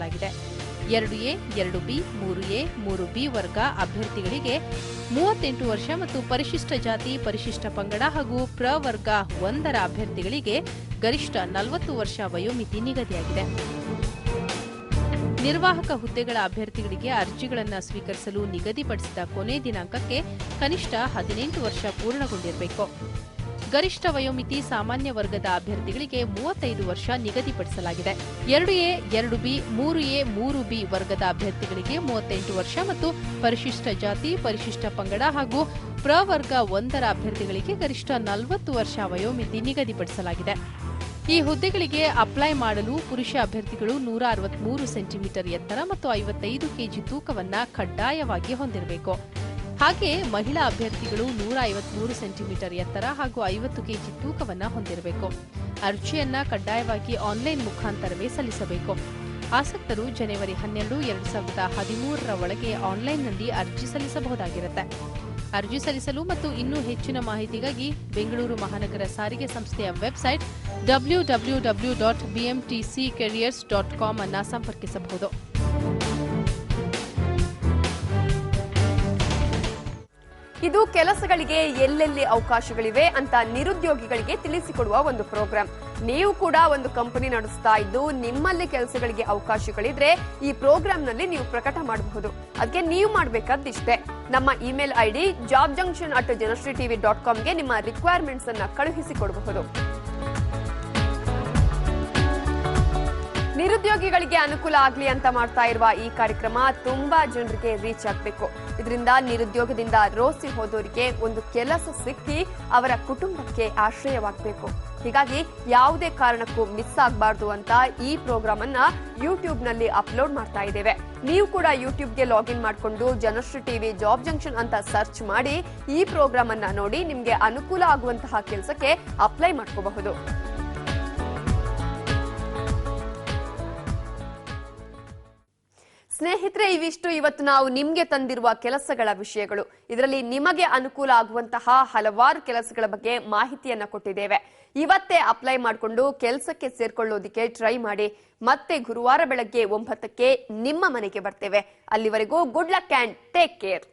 ನಿಗದಿಪಡಿಸಲಾಗಿದೆ. 2A, 2B, 3A, 3B ವರ್ಗ ಅಭ್ಯರ್ಥಿಗಳಿಗೆ 38 ವರ್ಷ ಮತ್ತು ಪರಿಶಿಷ್ಟ ಜಾತಿ, ಪರಿಶಿಷ್ಟ ಪಂಗಡ ಹಾಗೂ ಪ್ರವರ್ಗ 1ರ ಅಭ್ಯರ್ಥಿಗಳಿಗೆ ಗರಿಷ್ಠ 40 ವರ್ಷ ವಯೋಮಿತಿ ನಿಗದಿಯಾಗಿದೆ. ನಿರ್ವಾಹಕ ಹುದ್ದೆಗಳ ಅಭ್ಯರ್ಥಿಗಳಿಗೆ ಅರ್ಜಿಗಳನ್ನು ಸ್ವೀಕರಿಸಲು ನಿಗದಿಪಡಿಸಿದ ಕೊನೆ ದಿನಾಂಕಕ್ಕೆ ಕನಿಷ್ಠ 18 ವರ್ಷ ಪೂರ್ಣಗೊಂಡಿರಬೇಕು. ಗರಿಷ್ಠ ವಯೋಮಿತಿ ಸಾಮಾನ್ಯ ವರ್ಗದ ಅಭ್ಯರ್ಥಿಗಳಿಗೆ 35 ವರ್ಷ ನಿಗದಿಪಡಿಸಲಾಗಿದೆ. 2A, 2B, 3A, 3B ವರ್ಗದ ಅಭ್ಯರ್ಥಿಗಳಿಗೆ 38 ವರ್ಷ ಮತ್ತು ಪರಿಶಿಷ್ಟ ಜಾತಿ, ಪರಿಶಿಷ್ಟ ಪಂಗಡ ಹಾಗೂ ಪ್ರವರ್ಗ 1ರ ಅಭ್ಯರ್ಥಿಗಳಿಗೆ ಗರಿಷ್ಠ 40 ವರ್ಷ ವಯೋಮಿತಿ ನಿಗದಿಪಡಿಸಲಾಗಿದೆ. ಈ ಹುದ್ದೆಗಳಿಗೆ ಅಪ್ಲೈ ಮಾಡಲು ಪುರುಷ ಅಭ್ಯರ್ಥಿಗಳು 163 ಸೆಂಟಿಮೀಟರ್ ಎತ್ತರ ಮತ್ತು 55 ಕೆಜಿ ತೂಕವನ್ನು ಕಡ್ಡಾಯವಾಗಿ ಹೊಂದಿರಬೇಕು. ಹಾಗೆ ಮಹಿಳಾ ಅಭ್ಯರ್ಥಿಗಳು 153 ಸೆಂಟಿಮೀಟರ್ ಎತ್ತರ ಹಾಗೂ 50 ಕೆಜಿ ತೂಕವನ್ನು ಹೊಂದಿರಬೇಕು. ಅರ್ಜಿಯನ್ನ ಕಡ್ಡಾಯವಾಗಿ ಆನ್ಲೈನ್ ಮುಖಾಂತರವೇ ಸಲ್ಲಿಸಬೇಕು. ಆಸಕ್ತರು ಜನವರಿ 12, 2013ರ ಒಳಗೆ ಆನ್ಲೈನ್ನಲ್ಲಿ ಅರ್ಜಿ ಸಲ್ಲಿಸಬಹುದಾಗಿರುತ್ತೆ. ಅರ್ಜಿ ಸಲ್ಲಿಸಲು ಮತ್ತು ಇನ್ನೂ ಹೆಚ್ಚಿನ ಮಾಹಿತಿಗಾಗಿ ಬೆಂಗಳೂರು ಮಹಾನಗರ ಸಾರಿಗೆ ಸಂಸ್ಥೆಯ ವೆಬ್ಸೈಟ್ www.bmtccareers.com ಅನ್ನು ಸಂಪರ್ಕಿಸಬಹುದು. ಇದು ಕೆಲಸಗಳಿಗೆ ಎಲ್ಲೆಲ್ಲಿ ಅವಕಾಶಗಳಿವೆ ಅಂತ ನಿರುದ್ಯೋಗಿಗಳಿಗೆ ತಿಳಿಸಿಕೊಡುವ ಒಂದು ಪ್ರೋಗ್ರಾಂ. ನೀವು ಕೂಡ ಒಂದು ಕಂಪನಿ ನಡೆಸ್ತಾ ಇದ್ದು ನಿಮ್ಮಲ್ಲಿ ಕೆಲಸಗಳಿಗೆ ಅವಕಾಶಗಳಿದ್ರೆ ಈ ಪ್ರೋಗ್ರಾಂನಲ್ಲಿ ನೀವು ಪ್ರಕಟ ಮಾಡಬಹುದು. ಅದಕ್ಕೆ ನೀವು ಮಾಡಬೇಕಾದಿಷ್ಟೇ, ನಮ್ಮ ಇಮೇಲ್ ಐಡಿ jobjunction@janashree.tv.com ಗೆ ನಿಮ್ಮ ರಿಕ್ವೈರ್ಮೆಂಟ್ಸ್ ಅನ್ನ ಕಳುಹಿಸಿಕೊಡಬಹುದು. ನಿರುದ್ಯೋಗಿಗಳಿಗೆ ಅನುಕೂಲ ಆಗ್ಲಿ ಅಂತ ಮಾಡ್ತಾ ಇರುವ ಈ ಕಾರ್ಯಕ್ರಮ ತುಂಬಾ ಜನರಿಗೆ ರೀಚ್ ಆಗಬೇಕು. ಇದರಿಂದ ನಿರುದ್ಯೋಗದಿಂದ ರೋಸಿ ಹೋದವರಿಗೆ ಒಂದು ಕೆಲಸ ಸಿಕ್ಕಿ ಅವರ ಕುಟುಂಬಕ್ಕೆ ಆಶ್ರಯವಾಗಬೇಕು. ಹೀಗಾಗಿ ಯಾವುದೇ ಕಾರಣಕ್ಕೂ ಮಿಸ್ ಆಗಬಾರ್ದು ಅಂತ ಈ ಪ್ರೋಗ್ರಾಮ್ ಅನ್ನ ಯೂಟ್ಯೂಬ್ ನಲ್ಲಿ ಅಪ್ಲೋಡ್ ಮಾಡ್ತಾ ಇದ್ದೇವೆ. ನೀವು ಕೂಡ ಯೂಟ್ಯೂಬ್ಗೆ ಲಾಗಿನ್ ಮಾಡಿಕೊಂಡು ಜನಶ್ರೀ ಟಿವಿ ಜಾಬ್ ಜಂಕ್ಷನ್ ಅಂತ ಸರ್ಚ್ ಮಾಡಿ ಈ ಪ್ರೋಗ್ರಾಮ್ ಅನ್ನ ನೋಡಿ ನಿಮ್ಗೆ ಅನುಕೂಲ ಆಗುವಂತಹ ಕೆಲಸಕ್ಕೆ ಅಪ್ಲೈ ಮಾಡ್ಕೋಬಹುದು. ಸ್ನೇಹಿತರೆ, ಇವಿಷ್ಟು ಇವತ್ತು ನಾವು ನಿಮ್ಗೆ ತಂದಿರುವ ಕೆಲಸಗಳ ವಿಷಯಗಳು. ಇದರಲ್ಲಿ ನಿಮಗೆ ಅನುಕೂಲ ಆಗುವಂತಹ ಹಲವಾರು ಕೆಲಸಗಳ ಬಗ್ಗೆ ಮಾಹಿತಿಯನ್ನ ಕೊಟ್ಟಿದ್ದೇವೆ. ಇವತ್ತೇ ಅಪ್ಲೈ ಮಾಡಿಕೊಂಡು ಕೆಲಸಕ್ಕೆ ಸೇರ್ಕೊಳ್ಳೋದಿಕ್ಕೆ ಟ್ರೈ ಮಾಡಿ. ಮತ್ತೆ ಗುರುವಾರ ಬೆಳಗ್ಗೆ 9ಕ್ಕೆ ನಿಮ್ಮ ಮನೆಗೆ ಬರ್ತೇವೆ. ಅಲ್ಲಿವರೆಗೂ good luck and take care.